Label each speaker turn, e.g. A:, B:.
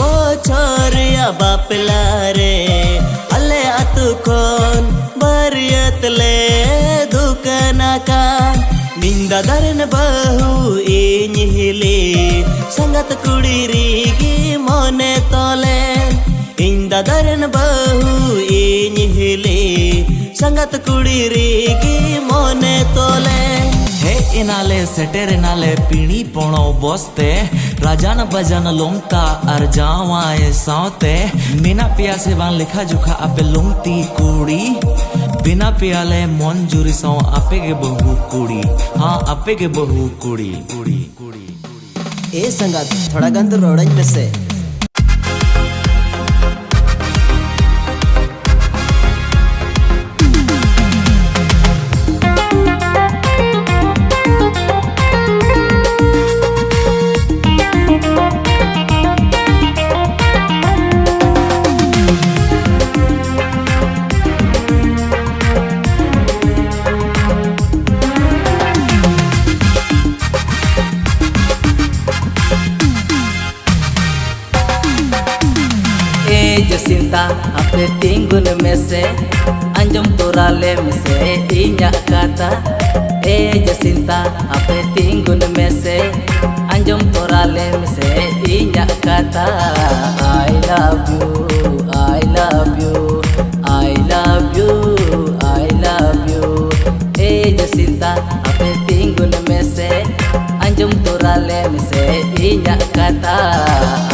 A: बोछर या बापला रे अले आतु कोन बरियत ले दुकना कान निंदा दरन बहु इñ हिली संगत कुड़ी रीगी मोने तोले इंदा दरन बहु इñ हिली संगत कुड़ी रीगी मोने तोले
B: हे इनाले सेटेर इनाले पीणी पोणो बोस्ते राजान बजान लोंगता अर्जावाए सावते मीना पिया से वान लिखा जुखा आपे लोंगती कुड़ी बिना पियाले मन जुरी सौ आपे के बहु कुड़ी हाँ आपे के बहु कुड़ी कुड़ी कुड़ी
A: ए संगत थोड़ा गन तो रोड़न में से
C: जसिंता अपने तिंगुन में से अंजुम तोराले में से इña kata जसिंता अपने तिंगुन में से अंजुम तोराले में से इña kata I love you I love you I love you I love you Jacinta अपने तिंगुन में से अंजुम तोराले में से इña kata